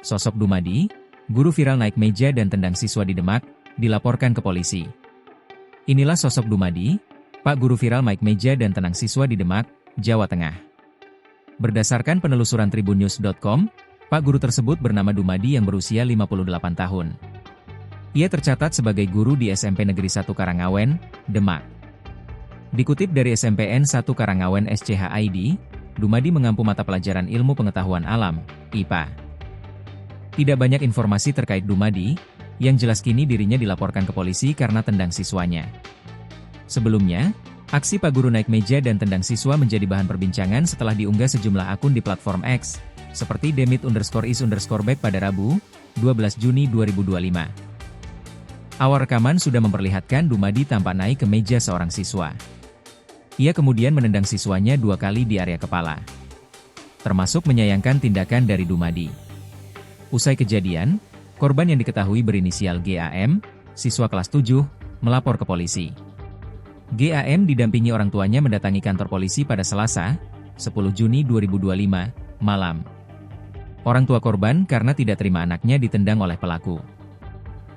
Sosok Dumadi, guru viral naik meja dan tendang siswa di Demak, dilaporkan ke polisi. Inilah sosok Dumadi, Pak guru viral naik meja dan tendang siswa di Demak, Jawa Tengah. Berdasarkan penelusuran tribunnews.com, Pak guru tersebut bernama Dumadi yang berusia 58 tahun. Ia tercatat sebagai guru di SMP Negeri 1 Karangawen, Demak. Dikutip dari SMPN 1 Karangawen SCHID, Dumadi mengampu mata pelajaran ilmu pengetahuan alam, IPA. Tidak banyak informasi terkait Dumadi, yang jelas kini dirinya dilaporkan ke polisi karena tendang siswanya. Sebelumnya, aksi Pak Guru naik meja dan tendang siswa menjadi bahan perbincangan setelah diunggah sejumlah akun di platform X, seperti demit_is_back pada Rabu, 12 Juni 2025. Awal rekaman sudah memperlihatkan Dumadi tampak naik ke meja seorang siswa. Ia kemudian menendang siswanya 2 kali di area kepala. Termasuk menyayangkan tindakan dari Dumadi. Usai kejadian, korban yang diketahui berinisial GAM, siswa kelas 7, melapor ke polisi. GAM didampingi orang tuanya mendatangi kantor polisi pada Selasa, 10 Juni 2025, malam. Orang tua korban karena tidak terima anaknya ditendang oleh pelaku.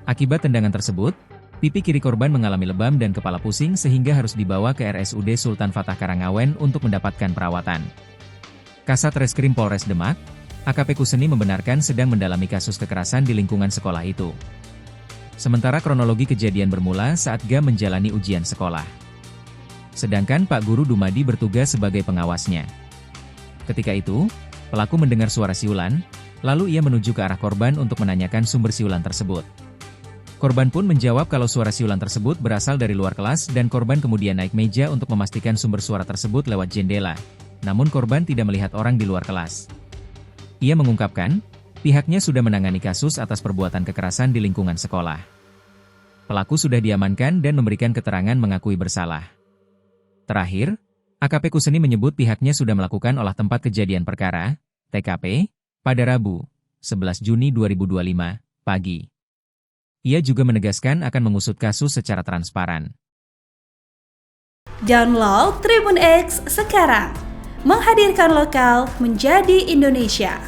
Akibat tendangan tersebut, pipi kiri korban mengalami lebam dan kepala pusing sehingga harus dibawa ke RSUD Sultan Fatah Karangawen untuk mendapatkan perawatan. Kasat Reskrim Polres Demak, AKP Kuseni membenarkan sedang mendalami kasus kekerasan di lingkungan sekolah itu. Sementara kronologi kejadian bermula saat GAM menjalani ujian sekolah. Sedangkan Pak Guru Dumadi bertugas sebagai pengawasnya. Ketika itu, pelaku mendengar suara siulan, lalu ia menuju ke arah korban untuk menanyakan sumber siulan tersebut. Korban pun menjawab kalau suara siulan tersebut berasal dari luar kelas dan korban kemudian naik meja untuk memastikan sumber suara tersebut lewat jendela. Namun korban tidak melihat orang di luar kelas. Ia mengungkapkan, pihaknya sudah menangani kasus atas perbuatan kekerasan di lingkungan sekolah. Pelaku sudah diamankan dan memberikan keterangan mengakui bersalah. Terakhir, AKP Kuseni menyebut pihaknya sudah melakukan olah tempat kejadian perkara, TKP, pada Rabu, 11 Juni 2025, pagi. Ia juga menegaskan akan mengusut kasus secara transparan. Download Tribun X sekarang, menghadirkan lokal menjadi Indonesia.